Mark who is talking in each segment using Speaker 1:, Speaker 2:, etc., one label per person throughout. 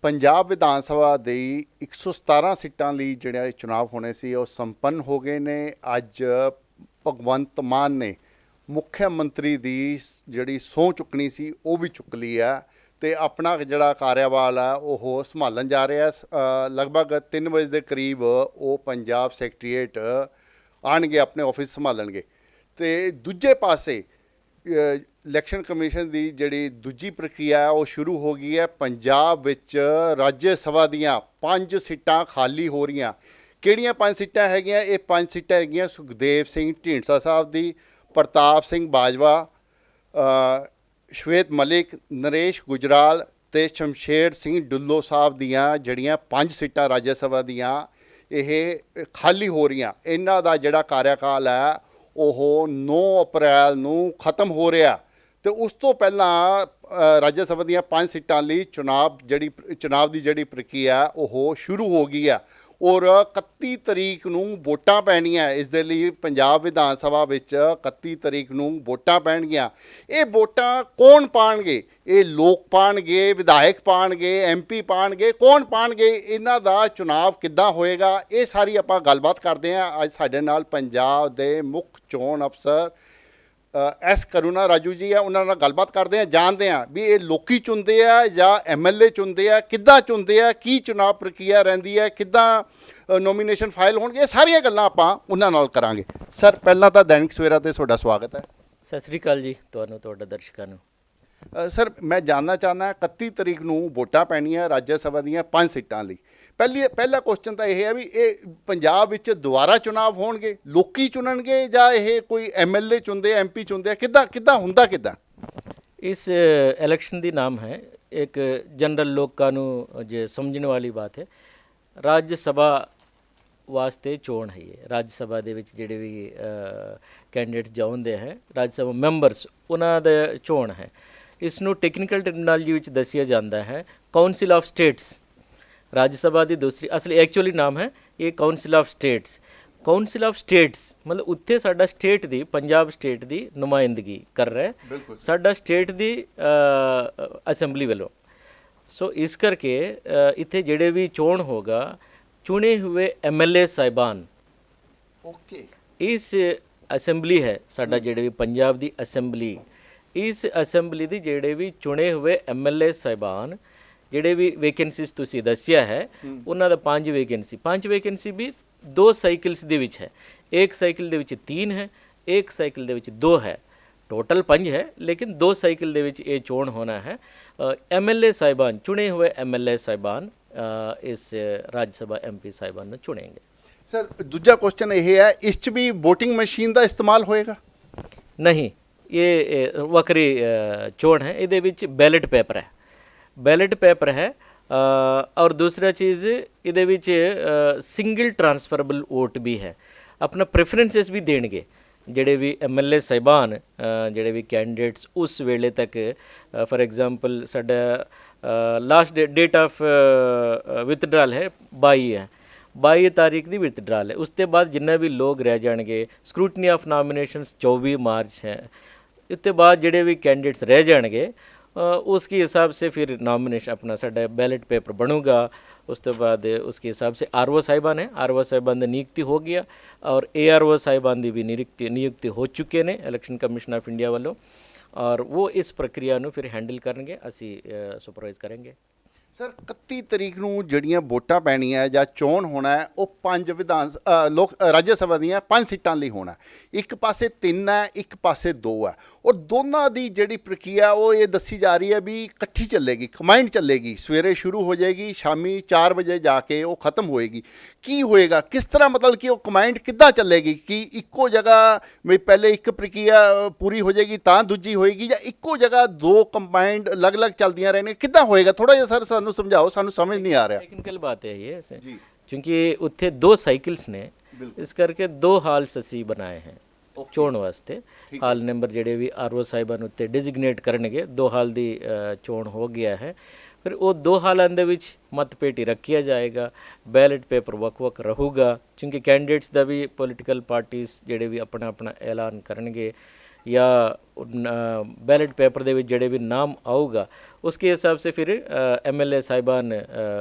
Speaker 1: ਪੰਜਾਬ ਵਿਧਾਨ ਸਭਾ ਦੀ 117 ਸੀਟਾਂ ਲਈ ਜਿਹੜੇ ਚੁਣਾਵ ਹੋਣੇ ਸੀ ਉਹ ਸੰਪੰਨ ਹੋ ਗਏ ਨੇ। ਅੱਜ ਭਗਵੰਤ ਮਾਨ ਨੇ ਮੁੱਖ ਮੰਤਰੀ ਦੀ ਜਿਹੜੀ ਸਹੁੰ ਚੁੱਕਣੀ ਸੀ ਉਹ ਵੀ ਚੁੱਕ ਲਈ ਹੈ ਤੇ ਆਪਣਾ ਜਿਹੜਾ ਕਾਰਜਭਾਰ ਹੈ ਉਹ ਸੰਭਾਲਣ ਜਾ ਰਿਹਾ। ਲਗਭਗ 3 ਵਜੇ ਦੇ ਕਰੀਬ ਉਹ ਪੰਜਾਬ ਸੈਕਟਰੀਏਟ ਆਣਗੇ, ਆਪਣੇ ਆਫਿਸ ਸੰਭਾਲਣਗੇ। ਤੇ ਦੂਜੇ ਪਾਸੇ ਇਲੈਕਸ਼ਨ ਕਮਿਸ਼ਨ ਦੀ ਜਿਹੜੀ ਦੂਜੀ ਪ੍ਰਕਿਰਿਆ ਹੈ ਉਹ ਸ਼ੁਰੂ ਹੋ ਗਈ ਹੈ। ਪੰਜਾਬ ਵਿੱਚ ਰਾਜ ਸਭਾ ਦੀਆਂ 5 ਸੀਟਾਂ ਖਾਲੀ ਹੋ ਰਹੀਆਂ। ਕਿਹੜੀਆਂ 5 ਸੀਟਾਂ ਹੈਗੀਆਂ? ਇਹ 5 ਸੀਟਾਂ ਹੈਗੀਆਂ ਸੁਖਦੇਵ ਸਿੰਘ ਢੀਂਡਸਾ ਸਾਹਿਬ ਦੀ, ਪ੍ਰਤਾਪ ਸਿੰਘ ਬਾਜਵਾ, ਸ਼ਵੇਤ ਮਲਿਕ, ਨਰੇਸ਼ ਗੁਜਰਾਲ ਤੇ ਸ਼ਮਸ਼ੇਰ ਸਿੰਘ ਡੁੱਲੋ ਸਾਹਿਬ ਦੀਆਂ ਜਿਹੜੀਆਂ 5 ਸੀਟਾਂ ਰਾਜ ਸਭਾ ਦੀਆਂ ਇਹ ਖਾਲੀ ਹੋ ਰਹੀਆਂ। ਇਹਨਾਂ ਦਾ ਜਿਹੜਾ ਕਾਰਜਕਾਲ ਹੈ ਉਹ 9 ਅਪ੍ਰੈਲ ਨੂੰ ਖਤਮ ਹੋ ਰਿਹਾ ਤੇ ਉਸ ਤੋਂ ਪਹਿਲਾਂ ਰਾਜ ਸਭਾ ਦੀਆਂ 5 ਸੀਟਾਂ ਲਈ ਚੁਣਾਵ ਦੀ ਜਿਹੜੀ ਪ੍ਰਕਿਰਿਆ ਉਹ ਸ਼ੁਰੂ ਹੋ ਗਈ ਆ ਔਰ 31 ਤਰੀਕ ਨੂੰ ਵੋਟਾਂ ਪੈਣੀਆਂ। ਇਸ ਦੇ ਲਈ ਪੰਜਾਬ ਵਿਧਾਨ ਸਭਾ ਵਿੱਚ 31 ਤਰੀਕ ਨੂੰ ਵੋਟਾਂ ਪੈਣਗੀਆਂ। ਇਹ ਵੋਟਾਂ ਕੌਣ ਪਾਣਗੇ? ਇਹ ਲੋਕ ਪਾਣਗੇ, ਵਿਧਾਇਕ ਪਾਣਗੇ, MP ਪਾਣਗੇ, ਕੌਣ ਪਾਣਗੇ? ਇਹਨਾਂ ਦਾ ਚੁਣਾਵ ਕਿੱਦਾਂ ਹੋਏਗਾ? ਇਹ ਸਾਰੀ ਆਪਾਂ ਗੱਲਬਾਤ ਕਰਦੇ ਹਾਂ। ਅੱਜ ਸਾਡੇ ਨਾਲ ਪੰਜਾਬ ਦੇ ਮੁੱਖ ਚੋਣ ਅਫਸਰ S ਕਰੁਣਾ ਰਾਜੂ ਜੀ ਆ, ਉਹਨਾਂ ਨਾਲ ਗੱਲਬਾਤ ਕਰਦੇ ਹਾਂ, ਜਾਣਦੇ ਹਾਂ ਵੀ ਇਹ ਲੋਕੀ ਚੁਣਦੇ ਆ ਜਾਂ MLA ਚੁਣਦੇ ਆ, ਕਿੱਦਾਂ ਚੁਣਦੇ ਆ, ਕੀ ਚੁਣਾਵ ਪ੍ਰਕਿਰਿਆ ਰਹਿੰਦੀ ਹੈ, ਕਿੱਦਾਂ ਨੋਮੀਨੇਸ਼ਨ ਫਾਈਲ ਹੋਣਗੇ, ਇਹ ਸਾਰੀਆਂ ਗੱਲਾਂ ਆਪਾਂ ਉਹਨਾਂ ਨਾਲ ਕਰਾਂਗੇ। ਸਰ, ਪਹਿਲਾਂ ਤਾਂ ਦੈਨਿਕ ਸਵੇਰਾ ਤੇ ਤੁਹਾਡਾ ਸਵਾਗਤ ਹੈ।
Speaker 2: ਸਤਿ ਸ੍ਰੀ ਅਕਾਲ ਜੀ ਤੁਹਾਨੂੰ, ਤੁਹਾਡਾ ਦਰਸ਼ਕਾਂ ਨੂੰ।
Speaker 1: ਸਰ, ਮੈਂ ਜਾਣਨਾ ਚਾਹੁੰਦਾ 31 ਤਰੀਕ ਨੂੰ ਵੋਟਾਂ ਪੈਣੀਆਂ ਰਾਜ ਸਭਾ ਦੀਆਂ 5 ਸੀਟਾਂ ਲਈ। ਪਹਿਲਾ ਕੁਐਸਚਨ ਤਾਂ ਇਹ ਹੈ ਵੀ ਇਹ ਪੰਜਾਬ ਵਿੱਚ ਦੁਬਾਰਾ ਚੁਣਾਵ ਹੋਣਗੇ, ਲੋਕੀ ਚੁਣਨਗੇ ਜਾਂ ਇਹ ਕੋਈ MLA ਚੁਣਦੇ, MP ਚੁਣਦੇ, ਕਿੱਦਾਂ ਹੁੰਦਾ ਕਿੱਦਾਂ?
Speaker 2: इस इलेक्शन ਦੀ ਨਾਮ ਹੈ ਇੱਕ ਜਨਰਲ ਲੋਕਾਂ ਨੂੰ ਜੇ ਸਮਝਣ ਵਾਲੀ ਬਾਤ ਹੈ। ਰਾਜ ਸਭਾ ਵਾਸਤੇ ਚੋਣ ਹੈ ਇਹ। ਰਾਜ ਸਭਾ ਦੇ ਵਿੱਚ ਜਿਹੜੇ ਵੀ ਕੈਂਡੀਡੇਟਸ ਜਾਉਂਦੇ ਹੈ, ਰਾਜ ਸਭਾ ਮੈਂਬਰਸ, ਉਹਨਾਂ ਦਾ ਚੋਣ ਹੈ। ਇਸ ਨੂੰ ਟੈਕਨੀਕਲ ਟਰਮੀਨੋਲੋਜੀ ਵਿੱਚ ਦੱਸਿਆ ਜਾਂਦਾ ਹੈ council of states. Rajya Sabha ਦੀ ਦੂਸਰੀ ਅਸਲੀ ਐਕਚੁਅਲੀ ਨਾਮ ਹੈ ਇਹ council of states. Council of states ਮਤਲਬ ਉੱਥੇ ਸਾਡਾ ਸਟੇਟ ਦੀ, ਪੰਜਾਬ ਸਟੇਟ ਦੀ ਨੁਮਾਇੰਦਗੀ ਕਰ ਰਿਹਾ ਸਾਡਾ ਸਟੇਟ ਦੀ ਅਸੈਂਬਲੀ ਵੱਲੋਂ। ਸੋ ਇਸ ਕਰਕੇ ਇੱਥੇ ਜਿਹੜੇ ਵੀ ਚੋਣ ਹੋਗਾ ਚੁਣੇ हुए MLA ਸਾਹਿਬਾਨ
Speaker 1: ਓਕੇ
Speaker 2: ਇਸ ਅਸੈਂਬਲੀ ਹੈ ਸਾਡਾ ਜਿਹੜੇ ਵੀ ਪੰਜਾਬ ਦੀ ਅਸੈਂਬਲੀ, ਇਸ ਅਸੈਂਬਲੀ ਦੀ ਜਿਹੜੇ ਵੀ ਚੁਣੇ ਹੋਏ MLA ਸਾਹਿਬਾਨ ਜਿਹੜੇ ਵੀ ਵੈਕੈਂਸੀਜ਼ ਤੁਸੀਂ ਦੱਸਿਆ ਹੈ ਉਹਨਾਂ ਦਾ 5 ਵੈਕੈਂਸੀ ਵੀ 2 ਸਾਈਕਲਸ ਦੇ ਵਿੱਚ ਹੈ। ਇੱਕ ਸਾਈਕਲ ਦੇ ਵਿੱਚ 3 ਹੈ, ਇੱਕ ਸਾਈਕਲ ਦੇ ਵਿੱਚ 2 ਹੈ, ਟੋਟਲ 5 ਹੈ, ਲੇਕਿਨ 2 ਸਾਈਕਲ ਦੇ ਵਿੱਚ ਇਹ ਚੋਣ ਹੋਣਾ ਹੈ। MLA ਸਾਹਿਬਾਨ, ਚੁਣੇ ਹੋਏ MLA ਸਾਹਿਬਾਨ ਇਸ ਰਾਜ ਸਭਾ MP ਸਾਹਿਬਾਨ ਨੂੰ ਚੁਣेंगे।
Speaker 1: ਸਰ, ਦੂਜਾ ਕੁਐਸਚਨ ਇਹ ਹੈ, ਇਸ 'ਚ ਵੀ VOTING ਮਸ਼ੀਨ ਦਾ ਇਸਤੇਮਾਲ ਹੋਏਗਾ?
Speaker 2: ਨਹੀਂ, ਇਹ ਵੱਖਰੀ ਚੋਣ ਹੈ। ਇਹਦੇ ਵਿੱਚ ਬੈਲਟ ਪੇਪਰ ਹੈ ਔਰ ਦੂਸਰਾ ਚੀਜ਼ ਇਹਦੇ ਵਿੱਚ ਸਿੰਗਲ ਟਰਾਂਸਫਰਬਲ ਵੋਟ ਵੀ ਹੈ। ਆਪਣਾ ਪ੍ਰੈਫਰੈਂਸਿਸ ਵੀ ਦੇਣਗੇ ਜਿਹੜੇ ਵੀ MLA ਸਾਹਿਬਾਨ, ਜਿਹੜੇ ਵੀ ਕੈਂਡੀਡੇਟਸ ਉਸ ਵੇਲੇ ਤੱਕ। ਫॉर एग्जांपल ਸਾਡਾ ਲਾਸਟ ਡੇਟ ਆਫ ਵਿਥਡਰਾਲ ਹੈ 22 ਤਾਰੀਖ ਦੀ ਵਿਥਡਰਾਲ ਹੈ। ਉਸ ਤੋਂ ਬਾਅਦ ਜਿੰਨੇ ਵੀ ਲੋਕ ਰਹਿ ਜਾਣਗੇ, ਸਕਰੂਟਨੀ ਆਫ ਨਾਮੀਨੇਸ਼ਨਸ 24 ਮਾਰਚ ਹੈ। ਇਸ ਤੋਂ ਬਾਅਦ ਜਿਹੜੇ ਵੀ ਕੈਂਡੀਡੇਟਸ ਰਹਿ ਜਾਣਗੇ उसके हिसाब से फिर नॉमिनेशन अपना साढ़ा बैलेट पेपर बनूगा। उस तो बाद उसके हिसाब से RO साहिबान है, RO साहिबान की नियुक्ति हो गया और ARO साहिबान की भी नियुक्ति हो चुके ने इलेक्शन कमीशन ऑफ इंडिया वालों, और वो इस प्रक्रिया ਨੂੰ फिर हैंडल करेंगे, ਅਸੀਂ सुपरवाइज करेंगे।
Speaker 1: ਸਰ, 31 ਤਰੀਕ ਨੂੰ ਜਿਹੜੀਆਂ ਵੋਟਾਂ ਪੈਣੀਆਂ ਜਾਂ ਚੋਣ ਹੋਣਾ ਹੈ ਉਹ 5 ਰਾਜ ਸਭਾ ਦੀਆਂ 5 ਸੀਟਾਂ ਲਈ ਹੋਣਾ। ਇੱਕ ਪਾਸੇ 3 ਹੈ, ਇੱਕ ਪਾਸੇ 2 ਹੈ ਔਰ ਦੋਨਾਂ ਦੀ ਜਿਹੜੀ ਪ੍ਰਕਿਰਿਆ ਉਹ ਇਹ ਦੱਸੀ ਜਾ ਰਹੀ ਹੈ ਵੀ ਇਕੱਠੀ ਚੱਲੇਗੀ, ਕੰਬਾਈਨਡ ਚੱਲੇਗੀ। ਸਵੇਰੇ ਸ਼ੁਰੂ ਹੋ ਜਾਏਗੀ, ਸ਼ਾਮੀ 4 ਵਜੇ ਜਾ ਕੇ ਉਹ ਖਤਮ ਹੋਏਗੀ। ਕੀ ਹੋਏਗਾ, ਕਿਸ ਤਰ੍ਹਾਂ, ਮਤਲਬ ਕਿ ਉਹ ਕੰਬਾਈਨਡ ਕਿੱਦਾਂ ਚੱਲੇਗੀ? ਕਿ ਇੱਕੋ ਜਗ੍ਹਾ ਵੀ ਪਹਿਲੇ ਇੱਕ ਪ੍ਰਕਿਰਿਆ ਪੂਰੀ ਹੋ ਜਾਏਗੀ ਤਾਂ ਦੂਜੀ ਹੋਏਗੀ, ਜਾਂ ਇੱਕੋ ਜਗ੍ਹਾ 2 ਕੰਬਾਈਨਡ ਅਲੱਗ-ਅਲੱਗ ਚੱਲਦੀਆਂ ਰਹਿਣੀਆਂ? ਕਿੱਦਾਂ ਹੋਏਗਾ? ਥੋੜਾ ਜਿਹਾ ਸਰ ਸਾਨੂੰ ਸਮਝਾਓ, ਸਾਨੂੰ ਸਮਝ ਨਹੀਂ ਆ ਰਿਹਾ।
Speaker 2: ਟੈਕਨੀਕਲ ਬਾਤ ਹੈ ਇਹ ऐसे ਜੀ, ਕਿਉਂਕਿ ਉੱਥੇ 2 ਸਾਈਕਲਸ ਨੇ, ਇਸ ਕਰਕੇ 2 ਹਾਲਸ ਅਸੀਂ ਬਣਾਏ ਹੈ ਚੋਣ ਵਾਸਤੇ। ਹਾਲ ਨੰਬਰ ਜਿਹੜੇ ਵੀ RO ਸਾਹਿਬਾਨ ਉੱਤੇ ਡਿਜ਼ਿਗਨੇਟ ਕਰਨਗੇ, 2 ਹਾਲ ਦੀ ਚੋਣ ਹੋ ਗਿਆ ਹੈ। ਫਿਰ ਉਹ 2 ਹਾਲਾਂ ਦੇ ਵਿੱਚ ਮਤਪੇਟੀ ਰੱਖਿਆ ਜਾਏਗਾ, ਬੈਲਟ ਪੇਪਰ ਵੱਖ ਰਹੂਗਾ, ਕਿਉਂਕਿ ਕੈਂਡੀਡੇਟਸ ਦਾ ਵੀ ਪੋਲੀਟੀਕਲ ਪਾਰਟੀਜ਼ ਜਿਹੜੇ ਵੀ ਆਪਣਾ ਐਲਾਨ ਕਰਨਗੇ। या बैलेट पेपर ਦੇ ਵਿੱਚ ਜਿਹੜੇ ਵੀ ਨਾਮ ਆਊਗਾ उसके हिसाब से फिर MLA साहिबान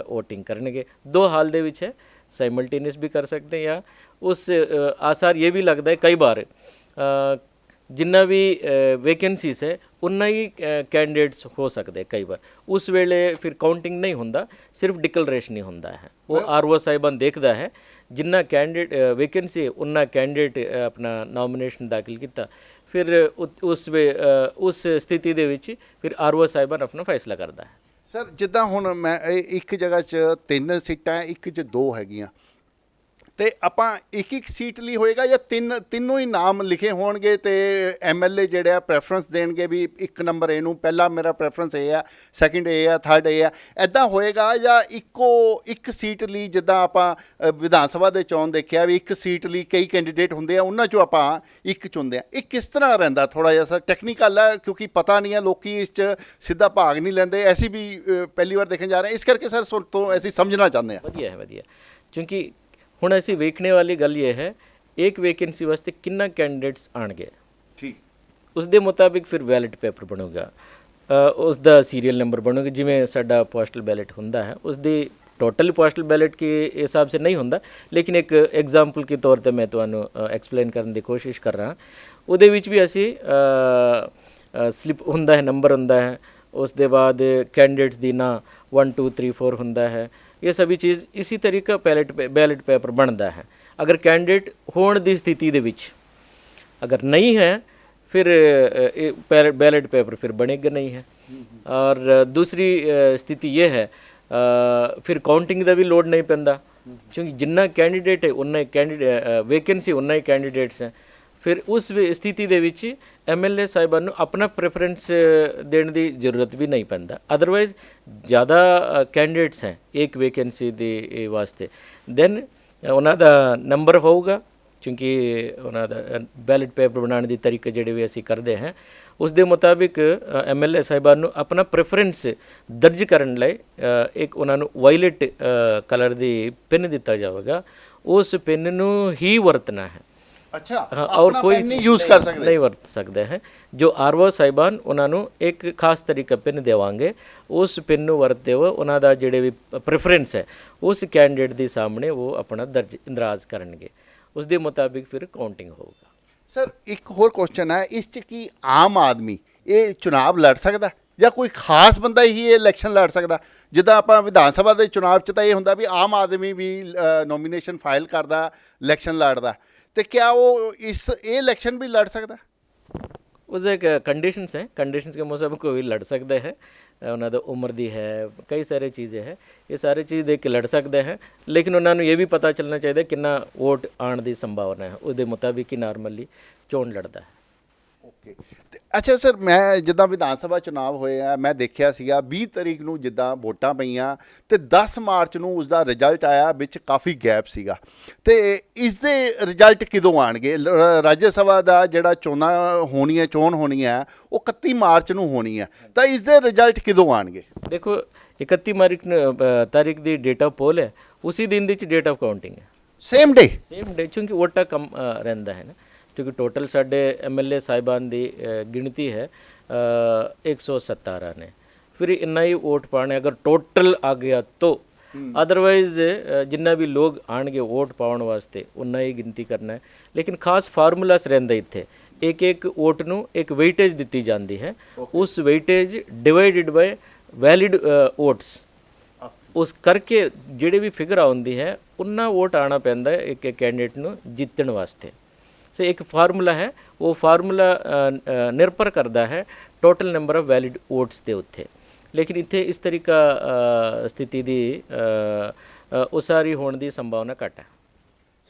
Speaker 2: वोटिंग करनगे। दो हाल ਦੇ ਵਿੱਚ है, साइमल्टेनियस भी कर सकते हैं या उस आसार ये भी लगता है कई बार जिन्ना भी वैकेंसीज है उन्ना ही कैंडिडेट्स हो सकते कई बार, उस वेले फिर काउंटिंग नहीं होंदा, सिर्फ डिक्लेरेशन ही होंदा है। वो RO साहिबान देखता है जिन्ना कैंडिडेट वैकेंसी है उन्ना कैंडिडेट अपना नॉमिनेशन दाखिल किया, फिर उस स्थिति ਦੇ ਵਿੱਚ ਫਿਰ RO ਸਾਹਿਬਾਨ ਆਪਣਾ ਫੈਸਲਾ ਕਰਦਾ ਹੈ।
Speaker 1: ਸਰ ਜਿੱਦਾਂ ਹੁਣ ਮੈਂ ਇੱਕ ਜਗ੍ਹਾ 'ਚ 3 ਸੀਟਾਂ, ਇੱਕ 'ਚ 2 ਹੈਗੀਆਂ, ਤੇ ਆਪਾਂ ਇੱਕ ਇੱਕ ਸੀਟ ਲਈ ਹੋਏਗਾ ਜਾਂ ਤਿੰਨੋਂ ਹੀ ਨਾਮ ਲਿਖੇ ਹੋਣਗੇ ਤੇ MLA ਜਿਹੜੇ ਆ ਪ੍ਰੈਫਰੈਂਸ ਦੇਣਗੇ ਵੀ ਇੱਕ ਨੰਬਰ ਇਹਨੂੰ, ਪਹਿਲਾ ਮੇਰਾ ਪ੍ਰੈਫਰੈਂਸ ਇਹ ਆ, ਸੈਕਿੰਡ ਇਹ ਆ, ਥਰਡ ਇਹ ਆ, ਐਦਾਂ ਹੋਏਗਾ ਜਾਂ ਇੱਕ ਸੀਟ ਲਈ ਜਿੱਦਾਂ ਆਪਾਂ ਵਿਧਾਨ ਸਭਾ ਦੇ ਚੋਣ ਦੇਖਿਆ ਵੀ ਇੱਕ ਸੀਟ ਲਈ ਕਈ ਕੈਂਡੀਡੇਟ ਹੁੰਦੇ ਆ, ਉਹਨਾਂ 'ਚੋਂ ਆਪਾਂ ਇੱਕ ਚੁਣਦੇ ਆ, ਇਹ ਕਿਸ ਤਰ੍ਹਾਂ ਰਹਿੰਦਾ? ਥੋੜਾ ਜਿਹਾ ਸਰ ਟੈਕਨੀਕਲ ਹੈ ਕਿਉਂਕਿ ਪਤਾ ਨਹੀਂ ਹੈ, ਲੋਕੀ ਇਸ 'ਚ ਸਿੱਧਾ ਭਾਗ ਨਹੀਂ ਲੈਂਦੇ, ਅਸੀਂ ਵੀ ਪਹਿਲੀ ਵਾਰ ਦੇਖਣ ਜਾ ਰਹੇ ਇਸ ਕਰਕੇ ਸਰ ਸੁਣ ਤੋਂ ਅਸੀਂ ਸਮਝਣਾ ਚਾਹੁੰਦੇ ਹਾਂ।
Speaker 2: ਵਧੀਆ ਹੈ, ਵਧੀਆ, ਕਿਉਂਕਿ ਹੁਣ ਅਸੀਂ ਵੇਖਣੇ ਵਾਲੀ ਗੱਲ ਇਹ ਹੈ ਇੱਕ ਵੈਕੈਂਸੀ ਵਾਸਤੇ ਕਿੰਨਾ ਕੈਂਡੀਡੇਟਸ ਆਣਗੇ,
Speaker 1: ਠੀਕ,
Speaker 2: ਉਸ ਦੇ ਮੁਤਾਬਿਕ ਫਿਰ ਬੈਲਟ ਪੇਪਰ ਬਣੂਗਾ, ਉਸ ਦਾ ਸੀਰੀਅਲ ਨੰਬਰ ਬਣੂਗਾ। ਜਿਵੇਂ ਸਾਡਾ ਪੋਸਟਲ ਬੈਲਟ ਹੁੰਦਾ ਹੈ ਉਸ ਦੀ ਟੋਟਲ ਪੋਸਟਲ ਬੈਲਟ के हिसाब से नहीं ਹੁੰਦਾ, ਲੇਕਿਨ ਇੱਕ ਐਗਜ਼ਾਮਪਲ के ਤੌਰ ਤੇ ਮੈਂ ਤੁਹਾਨੂੰ ਐਕਸਪਲੇਨ ਕਰਨ ਦੀ ਕੋਸ਼ਿਸ਼ ਕਰ ਰਹਾ। ਉਹਦੇ ਵਿੱਚ ਵੀ ਅਸੀਂ ਸਲਿੱਪ ਹੁੰਦਾ ਹੈ, ਨੰਬਰ ਹੁੰਦਾ ਹੈ, ਉਸ ਦੇ ਬਾਅਦ कैंडिडेट्स ਦੀ ਨਾਂ 1 2 3 4 ਹੁੰਦਾ है, ये सभी चीज़ इसी तरीका बैलेट पेपर बनता है। अगर कैंडिडेट होने की स्थिति दे विच अगर नहीं है फिर बैलेट पेपर फिर बनेगा नहीं है। और दूसरी स्थिति ये है फिर काउंटिंग का भी लोड नहीं पैंदा, क्योंकि जिन्ना कैंडिडेट है उन्ना वैकेंसी उन्ना ही कैंडिडेट्स हैं। फिर उस स्थिति दे विच MLA साहिबान नूं अपना प्रेफरेंस देने की जरूरत भी नहीं पैंदा। अदरवाइज ज़्यादा कैंडिडेट्स हैं एक वैकेंसी दे वास्ते, दैन उन्हां दा नंबर होगा, क्योंकि उन्हां दा बैलेट पेपर बनाने की तरीके जिहड़े भी असीं करदे हैं उस दे मुताबिक MLA साहिबान नूं अपना प्रेफरेंस दर्ज करन लई एक उन्हां नूं वायलेट कलर दी पिन दिता जाएगा, उस पिन नूं ही वरतना है।
Speaker 1: अच्छा,
Speaker 2: हाँ, और कोई
Speaker 1: नहीं यूज़ कर सकते,
Speaker 2: नहीं वरत सकते हैं। जो RO साहिबान उन्होंने एक खास तरीका पिन देवांगे, उस पिन नूं वरतते हुए उन्होंने जिहड़े भी प्रेफरेंस है उस कैंडिडेट के सामने वो अपना दर्ज इंदराज करेंगे, उस दे मुताबिक फिर काउंटिंग होगा।
Speaker 1: सर एक होर क्वेश्चन है इस च कि आम आदमी ये चुनाव लड़ सकता ਜਾਂ ਕੋਈ ਖਾਸ ਬੰਦਾ ਹੀ ਇਹ ਇਲੈਕਸ਼ਨ ਲੜ ਸਕਦਾ? ਜਿੱਦਾਂ ਆਪਾਂ ਵਿਧਾਨ ਸਭਾ ਦੇ ਚੁਣਾਵ 'ਚ ਤਾਂ ਇਹ ਹੁੰਦਾ ਵੀ ਆਮ ਆਦਮੀ ਵੀ ਨੋਮੀਨੇਸ਼ਨ ਫਾਈਲ ਕਰਦਾ, ਇਲੈਕਸ਼ਨ ਲੜਦਾ, ਤੇ ਕਿਆ ਉਹ ਇਹ ਇਲੈਕਸ਼ਨ ਵੀ ਲੜ ਸਕਦਾ?
Speaker 2: उसदे कंडीशंस हैं, कंडीशंस के मुताबिक कोई लड़ सकते हैं, उन्होंने उम्र दी है, कई सारी चीज़ें हैं, ये सारी चीज़ देख के लड़ सकते हैं, लेकिन उन्होंने ये भी पता चलना चाहिए कितना वोट आने की संभावना है, उसके मुताबिक ही नॉर्मली चोन लड़ता है।
Speaker 1: ਓਕੇ, ਅੱਛਾ ਸਰ ਮੈਂ ਜਿੱਦਾਂ ਵਿਧਾਨ ਸਭਾ ਚੁਣਾਵ ਹੋਏ ਆ ਮੈਂ ਦੇਖਿਆ ਸੀਗਾ 20 ਤਰੀਕ ਨੂੰ ਜਿੱਦਾਂ ਵੋਟਾਂ ਪਈਆਂ ਤੇ 10 ਮਾਰਚ ਨੂੰ ਉਸ ਦਾ ਰਿਜ਼ਲਟ ਆਇਆ, ਵਿੱਚ ਕਾਫੀ ਗੈਪ ਸੀਗਾ, ਤੇ ਇਸ ਦੇ ਰਿਜ਼ਲਟ ਕਦੋਂ ਆਣਗੇ? ਰਾਜ ਸਭਾ ਦਾ ਜਿਹੜਾ ਚੋਣ ਹੋਣੀ ਹੈ ਉਹ 31 ਮਾਰਚ ਨੂੰ ਹੋਣੀ ਹੈ, ਤਾਂ ਇਸ ਦੇ ਰਿਜ਼ਲਟ ਕਦੋਂ ਆਣਗੇ?
Speaker 2: देखो 31 तारीख की डेट ऑफ पोल है, उसी दिन की डेट ऑफ काउंटिंग है,
Speaker 1: सेम डे
Speaker 2: क्योंकि वोटा कम रहिंदा है ना, क्योंकि टोटल साढ़े MLA साहिबान की गिनती है 117 ने, फिर इन्ना ही वोट पाने अगर टोटल आ गया तो, अदरवाइज जिन्ना भी लोग आएंगे वोट पाने वास्ते उन्ना ही गिनती करना है। लेकिन खास फार्मूलास रहिंदा इत्थे, एक वोट नूं एक वेटेज दित्ती जाती है, उस weightage divided by valid votes, उस करके जिहड़े भी फिगर आउंदी है उन्ना वोट आना पैंदा है एक कैंडिडेट नूं जितण वास्ते। सो एक फार्मूला है, वो फार्मूला निर्भर करता है total number of valid votes के उत्थे, लेकिन इत्थे इस तरीका स्थिति की उसारी होने की संभावना घट है।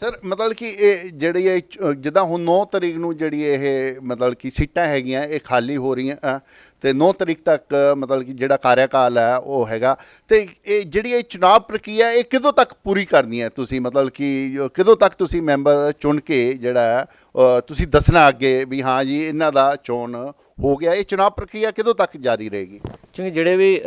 Speaker 1: ਸਰ ਮਤਲਬ ਕਿ ਇਹ ਜਿਹੜੀ ਇਹ ਜਿੱਦਾਂ ਹੁਣ 9 ਤਰੀਕ ਨੂੰ ਜਿਹੜੀ ਇਹ ਮਤਲਬ ਕਿ ਸੀਟਾਂ ਹੈਗੀਆਂ ਇਹ ਖਾਲੀ ਹੋ ਰਹੀਆਂ ਤੇ 9 ਤਰੀਕ ਤੱਕ ਮਤਲਬ ਕਿ ਜਿਹੜਾ ਕਾਰਿਆਕਾਲ ਹੈ ਉਹ ਹੈਗਾ, ਤੇ ਇਹ ਜਿਹੜੀ ਇਹ ਚੁਣਾਵ ਪ੍ਰਕਿਰਿਆ ਇਹ ਕਦੋਂ ਤੱਕ ਪੂਰੀ ਕਰਨੀ ਹੈ ਤੁਸੀਂ? ਮਤਲਬ ਕਿ ਕਦੋਂ ਤੱਕ ਤੁਸੀਂ ਮੈਂਬਰ ਚੁਣ ਕੇ ਜਿਹੜਾ ਤੁਸੀਂ ਦੱਸਣਾ ਅੱਗੇ ਵੀ ਹਾਂ ਜੀ ਇਹਨਾਂ ਦਾ ਚੋਣ ਹੋ ਗਿਆ, ਇਹ ਚੁਣਾਵ ਪ੍ਰਕਿਰਿਆ ਕਦੋਂ ਤੱਕ ਜਾਰੀ ਰਹੇਗੀ?
Speaker 2: ਕਿਉਂਕਿ ਜਿਹੜੇ ਵੀ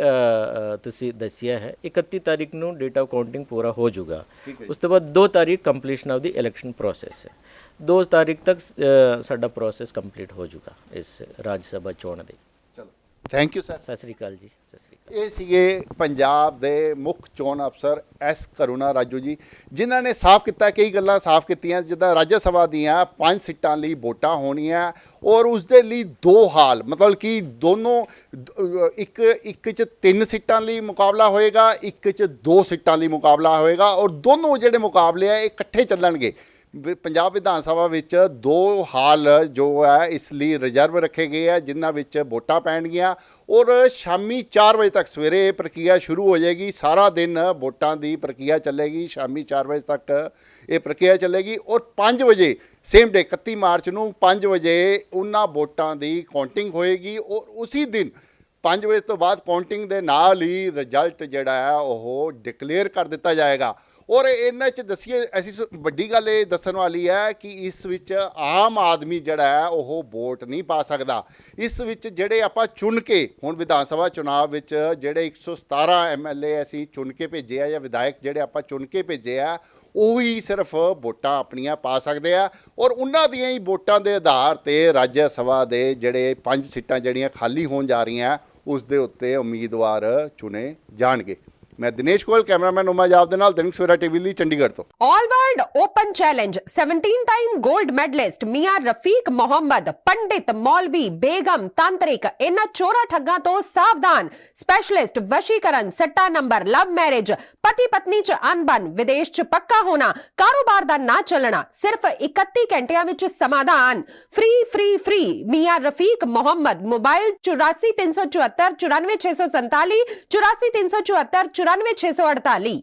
Speaker 2: ਤੁਸੀਂ ਦੱਸਿਆ ਹੈ 31 ਤਾਰੀਖ ਨੂੰ ਡੇਟ ਆਫ ਕਾਊਂਟਿੰਗ ਪੂਰਾ ਹੋ ਜਾਊਗਾ। ਉਸ ਤੋਂ ਬਾਅਦ 2 ਤਾਰੀਖ completion of the election process ਹੈ। 2 ਤਾਰੀਖ ਤੱਕ ਸਾਡਾ ਪ੍ਰੋਸੈਸ ਕੰਪਲੀਟ ਹੋ ਜਾਊਗਾ ਇਸ ਰਾਜ ਸਭਾ ਚੋਣ ਦੇ।
Speaker 1: ਚਲੋ, thank you sir.
Speaker 2: Sat Sri ਅਕਾਲ ਜੀ। ਸਤਿ ਸ੍ਰੀ ਅਕਾਲ।
Speaker 1: ਇਹ ਸੀਗੇ ਪੰਜਾਬ ਦੇ ਮੁੱਖ ਚੋਣ ਅਫਸਰ ਐਸ ਕਰੁਣਾ ਰਾਜੂ ਜੀ, ਜਿਨ੍ਹਾਂ ਨੇ ਸਾਫ਼ ਕੀਤਾ, ਕਈ ਗੱਲਾਂ ਸਾਫ਼ ਕੀਤੀਆਂ, ਜਿੱਦਾਂ ਰਾਜ ਸਭਾ ਦੀਆਂ 5 ਸੀਟਾਂ ਲਈ ਵੋਟਾਂ ਹੋਣੀਆਂ ਔਰ ਉਸ ਦੇ ਲਈ 2 ਹਾਲ, ਮਤਲਬ ਕਿ ਦੋਨੋਂ ਇੱਕ 'ਚ 3 ਸੀਟਾਂ ਲਈ ਮੁਕਾਬਲਾ ਹੋਏਗਾ, ਇੱਕ 'ਚ 2 ਸੀਟਾਂ ਲਈ ਮੁਕਾਬਲਾ ਹੋਏਗਾ ਔਰ ਦੋਨੋਂ ਜਿਹੜੇ ਮੁਕਾਬਲੇ ਆ ਇਹ ਇਕੱਠੇ ਚੱਲਣਗੇ। ਪੰਜਾਬ ਵਿਧਾਨ ਸਭਾ ਵਿੱਚ 2 ਹਾਲ ਜੋ ਹੈ ਇਸ ਲਈ ਰਿਜ਼ਰਵ ਰੱਖੇ ਗਏ ਆ, ਜਿਨ੍ਹਾਂ ਵਿੱਚ ਵੋਟਾਂ ਪੈਣਗੀਆਂ ਔਰ ਸ਼ਾਮੀ 4 ਵਜੇ ਤੱਕ, ਸਵੇਰੇ ਇਹ ਪ੍ਰਕਿਰਿਆ ਸ਼ੁਰੂ ਹੋ ਜਾਏਗੀ, ਸਾਰਾ ਦਿਨ ਵੋਟਾਂ ਦੀ ਪ੍ਰਕਿਰਿਆ ਚੱਲੇਗੀ, ਸ਼ਾਮੀ 4 ਵਜੇ ਤੱਕ ਇਹ ਪ੍ਰਕਿਰਿਆ ਚੱਲੇਗੀ ਔਰ 5 ਵਜੇ ਸੇਮ ਡੇ 31 ਮਾਰਚ ਨੂੰ 5 ਵਜੇ ਉਹਨਾਂ ਵੋਟਾਂ ਦੀ ਕਾਊਂਟਿੰਗ ਹੋਏਗੀ ਔਰ ਉਸੇ ਦਿਨ 5 ਵਜੇ ਤੋਂ ਬਾਅਦ ਕਾਊਂਟਿੰਗ ਦੇ ਨਾਲ ਹੀ ਰਿਜ਼ਲਟ ਜਿਹੜਾ ਹੈ ਉਹ ਡਿਕਲੇਅਰ ਕਰ ਦਿੱਤਾ ਜਾਏਗਾ। ਔਰ ਇਹਨਾਂ 'ਚ ਦੱਸੀਏ, ਐਸੀ ਵੱਡੀ ਗੱਲ ਇਹ ਦੱਸਣ ਵਾਲੀ ਹੈ ਕਿ ਇਸ ਵਿੱਚ ਆਮ ਆਦਮੀ ਜਿਹੜਾ ਹੈ ਉਹ ਵੋਟ ਨਹੀਂ ਪਾ ਸਕਦਾ। ਇਸ ਵਿੱਚ ਜਿਹੜੇ ਆਪਾਂ ਚੁਣ ਕੇ, ਹੁਣ ਵਿਧਾਨ ਸਭਾ ਚੁਣਾਵ ਵਿੱਚ ਜਿਹੜੇ 117 MLA ਅਸੀਂ ਚੁਣ ਕੇ ਭੇਜੇ ਆ ਜਾਂ ਵਿਧਾਇਕ ਜਿਹੜੇ ਆਪਾਂ ਚੁਣ ਕੇ ਭੇਜੇ ਆ, ਉਹੀ ਸਿਰਫ ਵੋਟਾਂ ਆਪਣੀਆਂ ਪਾ ਸਕਦੇ ਆ ਔਰ ਉਹਨਾਂ ਦੀਆਂ ਹੀ ਵੋਟਾਂ ਦੇ ਆਧਾਰ ਤੇ ਰਾਜ ਸਭਾ ਦੇ ਜਿਹੜੇ 5 ਸੀਟਾਂ ਜਿਹੜੀਆਂ ਖਾਲੀ ਹੋਣ ਜਾ ਰਹੀਆਂ ਉਸ ਦੇ ਉੱਤੇ ਉਮੀਦਵਾਰ ਚੁਣੇ ਜਾਣਗੇ। मैं दिनेश गोयल, कैमरामैन उमा जाव दे नाल दैनिक सवेरा टीवी ਲਈ ਚੰਡੀਗੜ੍ਹ ਤੋਂ।
Speaker 3: All world open challenge 17 time gold medallist Mian Rafiq Mohammad, पंडित मौलवी बेगम तांत्रिक, इन्हां चोरा ठग्गां तो सावधान। स्पेशलिस्ट वशीकरण, सट्टा नंबर, लव मैरिज, पति पत्नी च अनबन, विदेश च पक्का होना, कारोबार दा ना चलना, सिर्फ 31 घंटियां विच समाधान। फ्री फ्री फ्री मियां रफीक मोहम्मद। मोबाइल 84 374 94 647, 84 374 94 648।